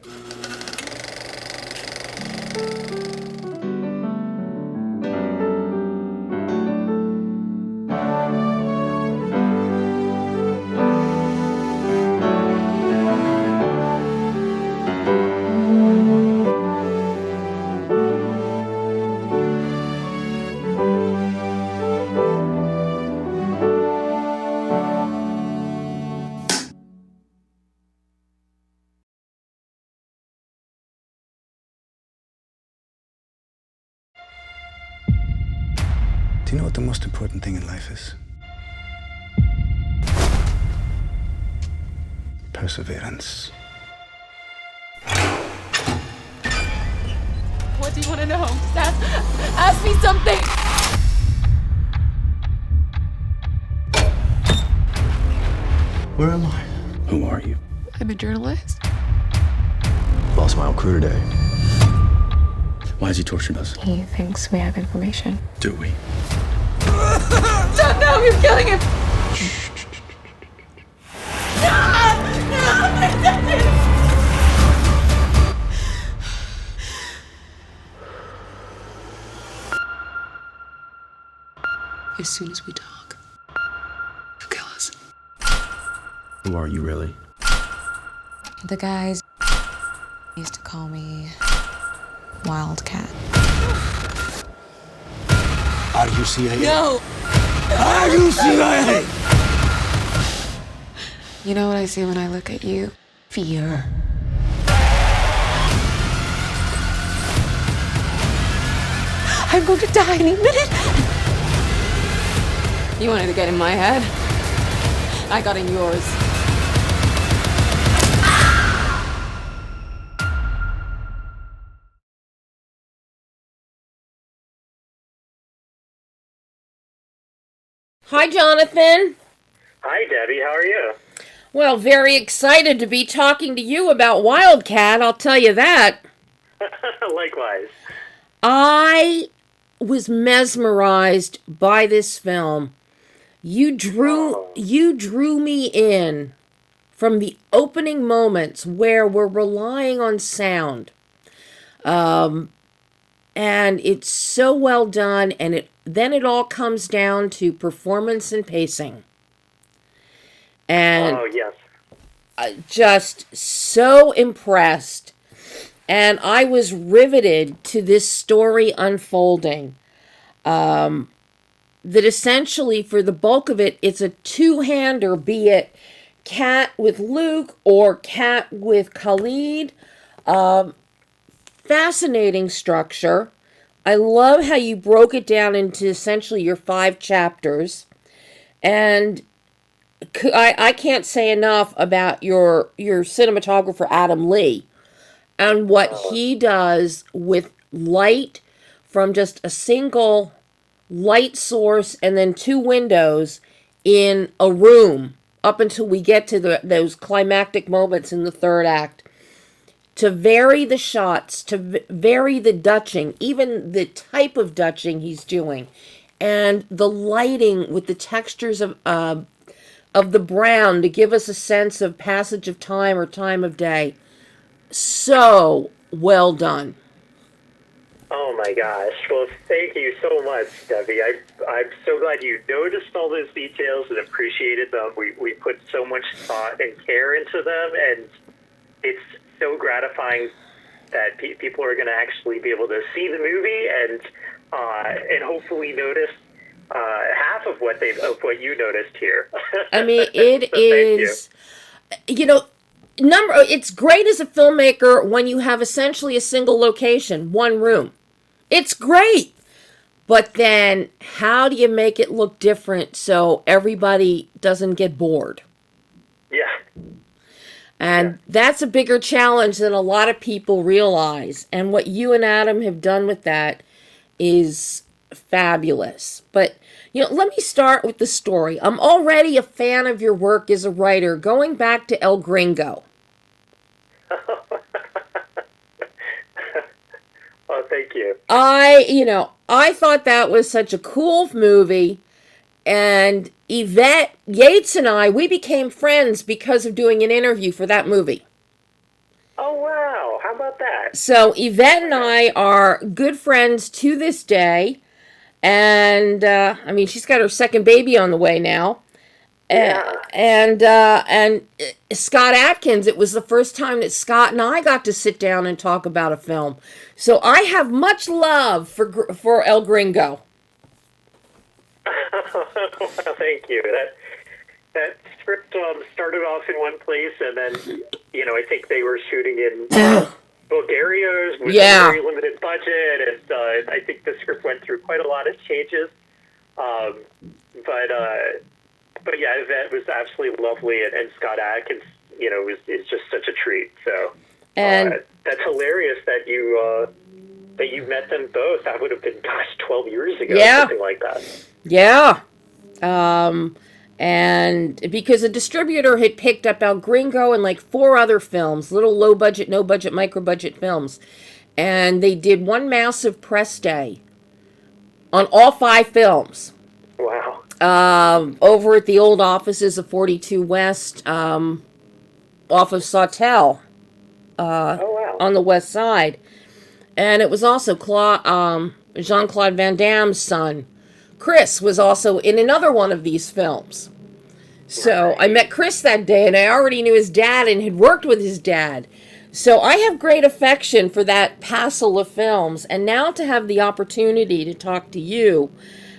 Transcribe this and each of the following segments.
Do you know what the most important thing in life is? Perseverance. What do you want to know? Just ask me something. Where am I? Who are you? I'm a journalist. Lost my whole crew today. Why has he tortured us? He thinks we have information. Do we? Stop now! You're killing him! As soon as we talk, you kill us. Who are you really? The guys used to call me Wildcat. Are you CIA? No! Are you CIA? You know what I see when I look at you? Fear. I'm going to die any minute. You wanted to get in my head. I got in yours. Hi, Jonathan. Hi, Debbie. How are you? Well, very excited to be talking to you about Wildcat, I'll tell you that. Likewise. I was mesmerized by this film. You drew me in from the opening moments where we're relying on sound. And it's so well done, and then it all comes down to performance and pacing. And oh, yes. Just so impressed. And I was riveted to this story unfolding. That essentially, for the bulk of it, it's a two-hander, be it Cat with Luke or Cat with Khalid. Fascinating structure. I love how you broke it down into essentially your 5 chapters. And I can't say enough about your cinematographer, Adam Lee, and what he does with light from just a single light source and then 2 windows in a room up until we get to those climactic moments in the 3rd act. To vary the shots, to vary the dutching, even the type of dutching he's doing, and the lighting with the textures of the brown to give us a sense of passage of time or time of day. So well done. Oh my gosh. Well, thank you so much, Debbie. I'm so glad you noticed all those details and appreciated them. We put so much thought and care into them, and it's so gratifying that people are going to actually be able to see the movie and hopefully notice half of what you noticed here. I mean, it is, it's great as a filmmaker when you have essentially a single location, one room. It's great. But then how do you make it look different so everybody doesn't get bored? Yeah. And that's a bigger challenge than a lot of people realize. And what you and Adam have done with that is fabulous. But, let me start with the story. I'm already a fan of your work as a writer, going back to El Gringo. Oh, thank you. I thought that was such a cool movie. And Yvette Yates and we became friends because of doing an interview for that movie. Oh, wow. How about that? So Yvette and I are good friends to this day. And, I mean, she's got her second baby on the way now. Yeah. And Scott Adkins, it was the first time that Scott and I got to sit down and talk about a film. So I have much love for El Gringo. Well, thank you. That script started off in one place, and then, you know, I think they were shooting in Bulgaria with a very limited budget, and I think the script went through quite a lot of changes. But yeah, Yvette was absolutely lovely, and Scott Adkins, you know, is just such a treat. So, and that's hilarious that you met them both. That would have been, 12 years ago, something like that. Yeah. And because a distributor had picked up El Gringo and like 4 other films, little low budget, no budget, micro budget films. And they did one massive press day on all 5 films. Wow. Over at the old offices of 42 West, off of Sawtell, on the west side. And it was also Jean-Claude Van Damme's son, Chris, was also in another one of these films. So I met Chris that day, and I already knew his dad and had worked with his dad. So I have great affection for that passel of films. And now to have the opportunity to talk to you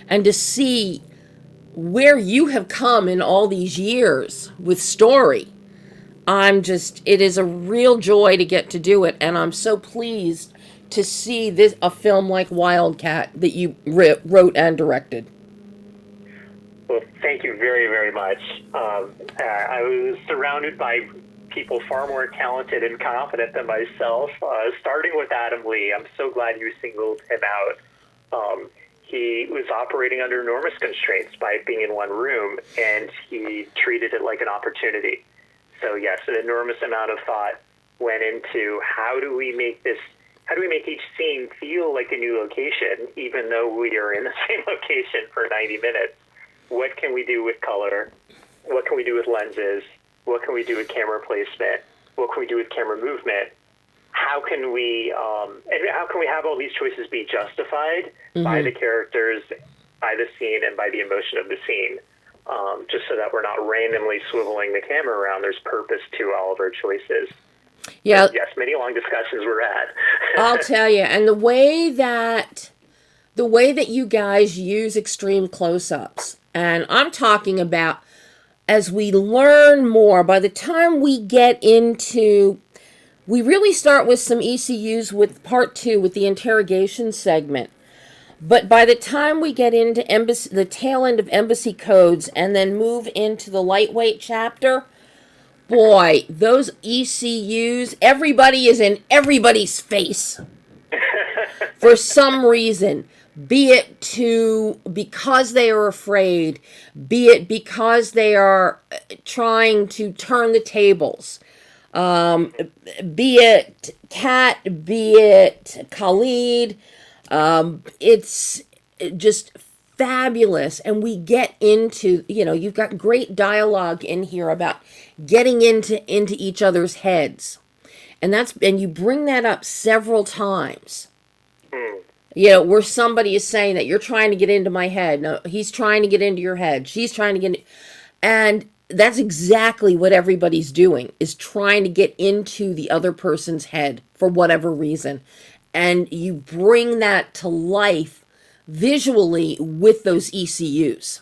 and to see where you have come in all these years with story, it is a real joy to get to do it. And I'm so pleased to see a film like Wildcat that you wrote and directed. Well, thank you very, very much. I was surrounded by people far more talented and confident than myself, starting with Adam Lee. I'm so glad you singled him out. He was operating under enormous constraints by being in one room, and he treated it like an opportunity. So yes, an enormous amount of thought went into how do we make each scene feel like a new location, even though we are in the same location for 90 minutes? What can we do with color? What can we do with lenses? What can we do with camera placement? What can we do with camera movement? How can we have all these choices be justified by the characters, by the scene, and by the emotion of the scene? Just so that we're not randomly swiveling the camera around. There's purpose to all of our choices. Yeah. Yes, many long discussions were had. I'll tell you, and the way that you guys use extreme close-ups, and I'm talking about as we learn more, by the time we get into, we really start with some ECUs with part 2 with the interrogation segment. But by the time we get into the tail end of embassy codes and then move into the lightweight chapter, boy, those ECUs, everybody is in everybody's face for some reason. Be it because they are afraid, be it because they are trying to turn the tables, be it Kat, be it Khalid. It's just fabulous. And we get into, you've got great dialogue in here about getting into each other's heads. And you bring that up several times. Where somebody is saying that you're trying to get into my head. No, he's trying to get into your head. She's trying to get and that's exactly what everybody's doing, is trying to get into the other person's head for whatever reason. And you bring that to life visually with those ECUs.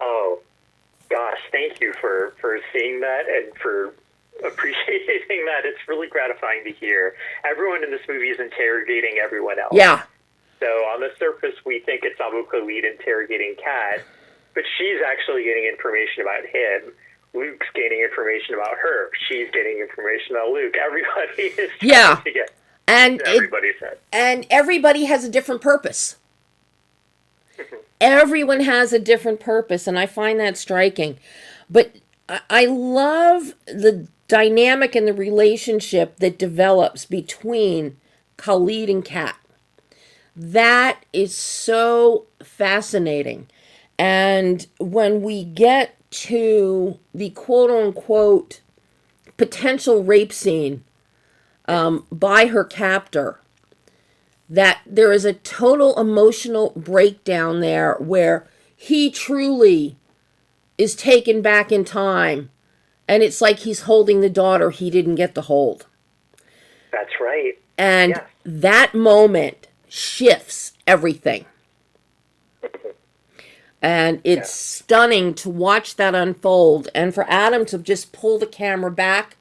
Oh, gosh, thank you for seeing that and for appreciating that. It's really gratifying to hear. Everyone in this movie is interrogating everyone else. Yeah. So on the surface, we think it's Abu Khalid interrogating Kat, but she's actually getting information about him. Luke's getting information about her. She's getting information about Luke. Everybody is trying to get everybody's head. And everybody has a different purpose. Everyone has a different purpose, and I find that striking. But I love the dynamic and the relationship that develops between Khalid and Kat. That is so fascinating. And when we get to the quote-unquote potential rape scene by her captor, that there is a total emotional breakdown there where he truly is taken back in time, and it's like he's holding the daughter he didn't get to hold. That's right. And Yes. that moment shifts everything. And it's stunning to watch that unfold. And for Adam to just pull the camera back,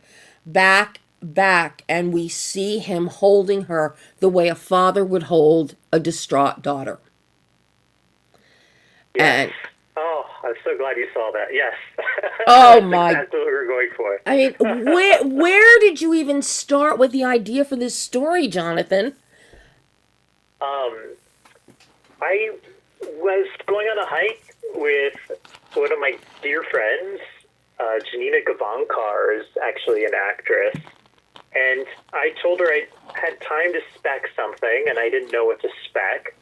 and we see him holding her the way a father would hold a distraught daughter. Yes. And Oh, I'm so glad you saw that. Yes. oh That's my! exactly what we were going for. I mean, where did you even start with the idea for this story, Jonathan? I was going on a hike with one of my dear friends. Janina Gavankar is actually an actress. And I told her I had time to spec something, and I didn't know what to spec.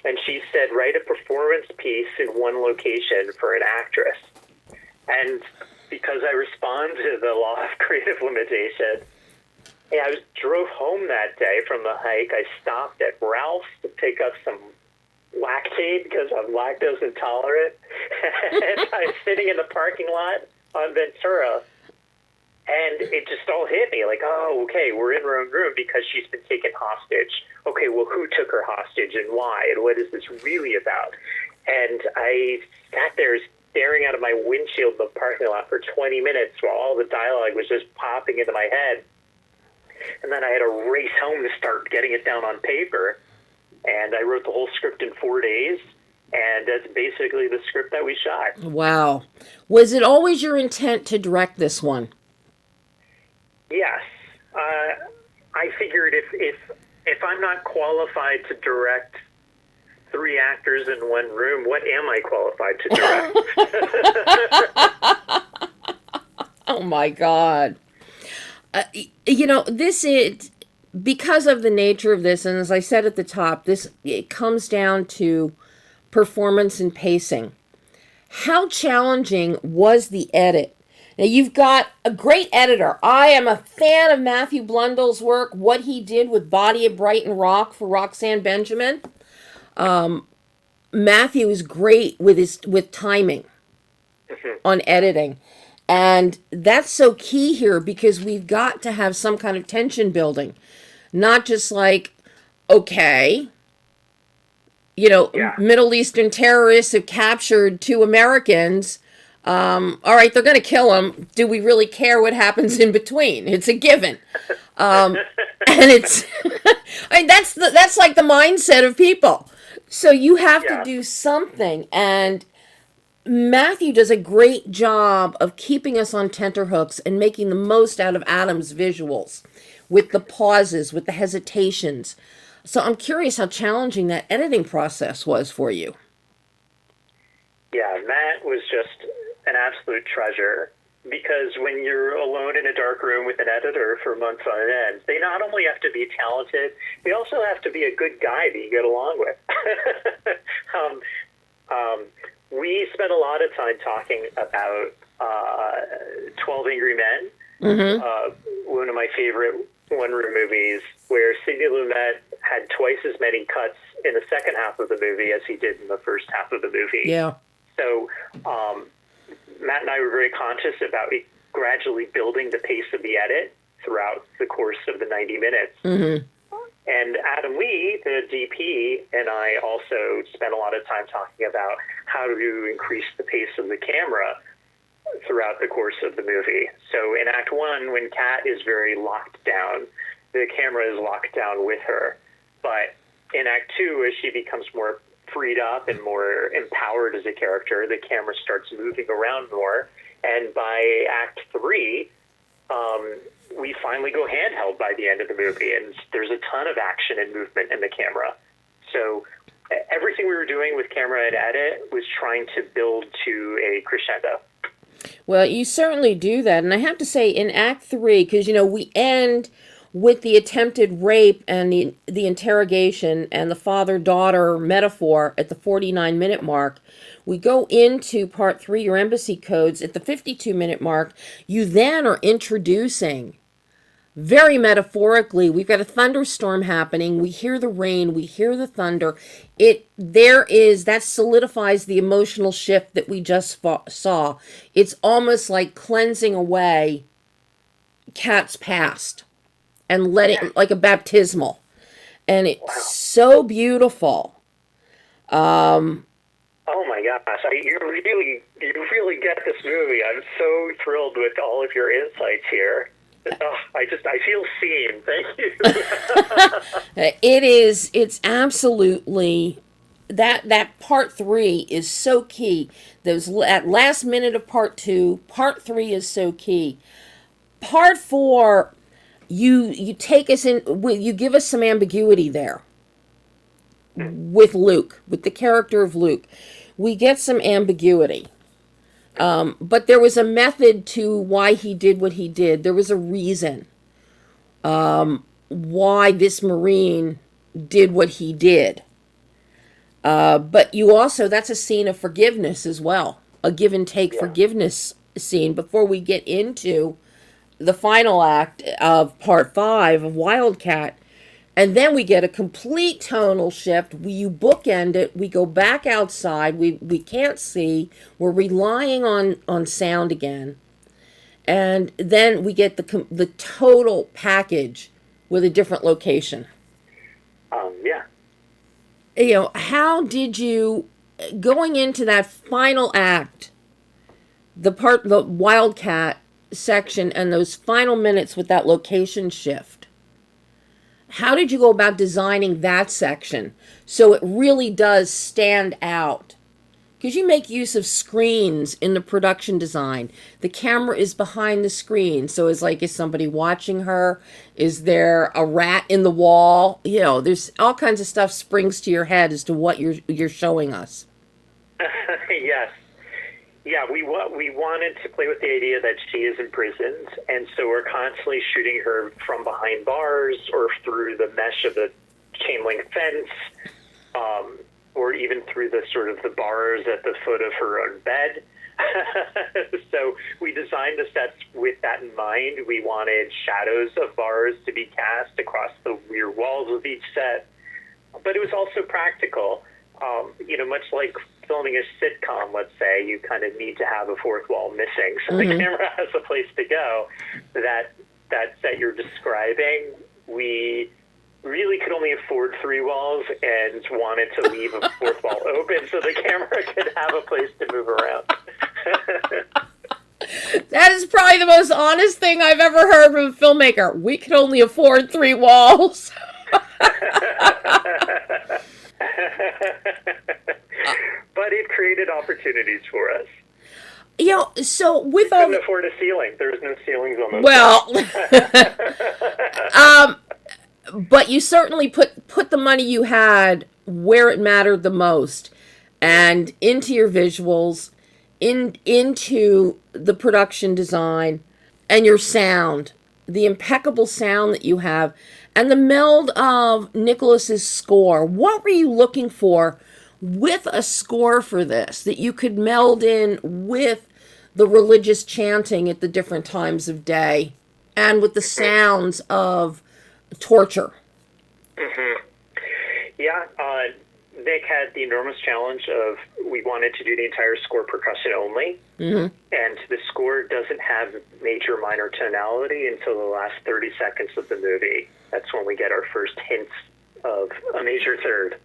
And she said, write a performance piece in one location for an actress. And because I respond to the law of creative limitation, I drove home that day from the hike. I stopped at Ralph's to pick up some Lactaid because I'm lactose intolerant. And I was sitting in the parking lot on Ventura, and it just all hit me like, oh, okay, we're in her own room because she's been taken hostage. Okay, well, who took her hostage and why? And what is this really about? And I sat there staring out of my windshield in the parking lot for 20 minutes while all the dialogue was just popping into my head. And then I had to race home to start getting it down on paper. And I wrote the whole script in 4 days. And that's basically the script that we shot. Wow. Was it always your intent to direct this one? Yes. I figured if I'm not qualified to direct 3 actors in one room, what am I qualified to direct? Oh my God. This is, because of the nature of this, and as I said at the top, it comes down to performance and pacing. How challenging was the edit? Now, you've got a great editor. I am a fan of Matthew Blundell's work, what he did with Body of Brighton Rock for Roxanne Benjamin. Matthew is great with timing on editing. And that's so key here because we've got to have some kind of tension building. Not just like, okay, Middle Eastern terrorists have captured 2 Americans. All right, they're going to kill them. Do we really care what happens in between? It's a given. And it's, that's like the mindset of people. So you have to do something. And Matthew does a great job of keeping us on tenterhooks and making the most out of Adam's visuals with the pauses, with the hesitations. So I'm curious how challenging that editing process was for you. Yeah, Matt was just an absolute treasure because when you're alone in a dark room with an editor for months on end, they not only have to be talented, they also have to be a good guy that you get along with. We spent a lot of time talking about 12 Angry Men, one of my favorite one-room movies, where Sidney Lumet had twice as many cuts in the second half of the movie as he did in the first half of the movie. Yeah. So Matt and I were very conscious about gradually building the pace of the edit throughout the course of the 90 minutes. Mm-hmm. And Adam Lee, the DP, and I also spent a lot of time talking about how to increase the pace of the camera throughout the course of the movie. So in Act 1, when Kat is very locked down, the camera is locked down with her. But in Act 2, as she becomes more freed up and more empowered as a character, the camera starts moving around more. And by Act 3, we finally go handheld by the end of the movie, and there's a ton of action and movement in the camera. So everything we were doing with camera and edit was trying to build to a crescendo. Well, you certainly do that. And I have to say, in Act 3, because, we end with the attempted rape and the interrogation and the father-daughter metaphor at the 49-minute mark. We go into Part 3, your embassy codes, at the 52-minute mark. You then are introducing very metaphorically. We've got a thunderstorm happening. We hear the rain. We hear the thunder. That solidifies the emotional shift that we just saw. It's almost like cleansing away Cat's past and let it, like a baptismal. And it's so beautiful. Oh my gosh, you really get this movie. I'm so thrilled with all of your insights here. Oh, I feel seen. Thank you. It's absolutely, that part 3 is so key. That last minute of part 2, part 3 is so key. Part 4, you take us in, you give us some ambiguity there. With Luke, with the character of Luke, we get some ambiguity. But there was a method to why he did what he did. There was a reason why this Marine did what he did. But you also, that's a scene of forgiveness as well. A give and take forgiveness scene before we get into the final act of part 5 of Wildcat. And then we get a complete tonal shift. You bookend it. We go back outside. We can't see. We're relying on sound again. And then we get the total package with a different location. Yeah. How did you, going into that final act, the Wildcat section and those final minutes with that location shift, how did you go about designing that section so it really does stand out? Because you make use of screens in the production design. The camera is behind the screen. So it's like, is somebody watching her? Is there a rat in the wall? There's all kinds of stuff springs to your head as to what you're showing us. Yes. Yeah, we wanted to play with the idea that she is imprisoned, and so we're constantly shooting her from behind bars or through the mesh of the chain link fence, or even through the sort of the bars at the foot of her own bed. So we designed the sets with that in mind. We wanted shadows of bars to be cast across the rear walls of each set, but it was also practical. Much like filming a sitcom, let's say, you kind of need to have a fourth wall missing, so the camera has a place to go. That set you're describing, we really could only afford 3 walls and wanted to leave a fourth wall open so the camera could have a place to move around. That is probably the most honest thing I've ever heard from a filmmaker. We could only afford 3 walls. But it created opportunities for us. So with all, couldn't afford a ceiling. There's no ceilings on those. Well, but you certainly put the money you had where it mattered the most, and into your visuals, into the production design, and your sound, the impeccable sound that you have, and the meld of Nicholas's score. What were you looking for with a score for this that you could meld in with the religious chanting at the different times of day and with the sounds of torture? Yeah, Nick had the enormous challenge of, we wanted to do the entire score percussion only, and the score doesn't have major minor tonality until the last 30 seconds of the movie. That's when we get our first hints of a major third.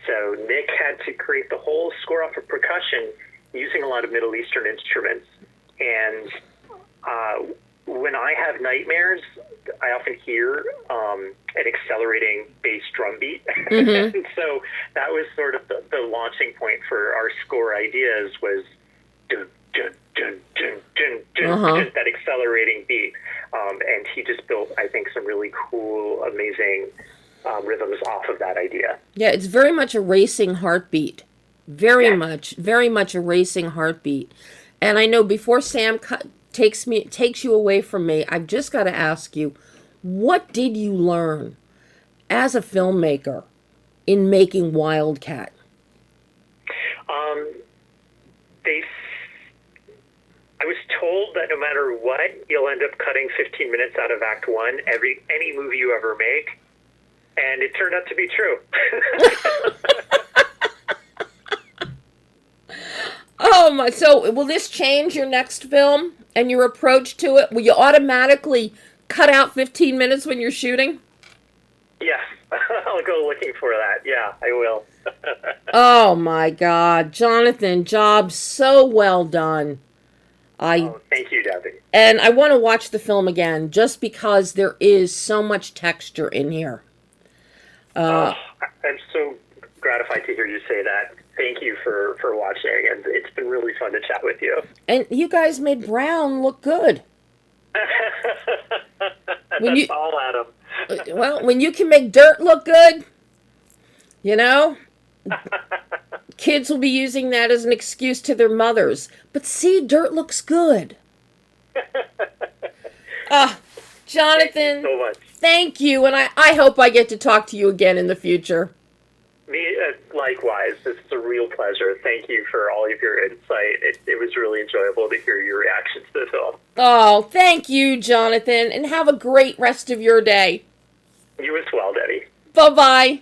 So Nick had to create the whole score off of percussion using a lot of Middle Eastern instruments. And when I have nightmares, I often hear an accelerating bass drum beat. And so that was sort of the launching point for our score ideas, was dun, dun, dun, dun, dun, dun, dun, that accelerating beat. And he just built, I think, some really cool, amazing rhythms off of that idea. Yeah, it's very much a racing heartbeat. Very much a racing heartbeat. And I know before Sam takes you away from me, I've just got to ask you, what did you learn as a filmmaker in making Wildcat? I was told that no matter what, you'll end up cutting 15 minutes out of Act 1 any movie you ever make, and it turned out to be true. Oh my! So will this change your next film and your approach to it? Will you automatically cut out 15 minutes when you're shooting? Yes, I'll go looking for that. Yeah, I will. Oh my God, Jonathan, job so well done. Thank you, Debbie. And I want to watch the film again just because there is so much texture in here. I'm so gratified to hear you say that. Thank you for watching, and it's been really fun to chat with you. And you guys made Brown look good. That's all, Adam. Well, when you can make dirt look good, you know, kids will be using that as an excuse to their mothers. But see, dirt looks good. Jonathan, thank you so much. Thank you, and I hope I get to talk to you again in the future. Me, likewise. This is a real pleasure. Thank you for all of your insight. It was really enjoyable to hear your reactions to the film. Oh, thank you, Jonathan, and have a great rest of your day. You as well, Debbie. Bye-bye.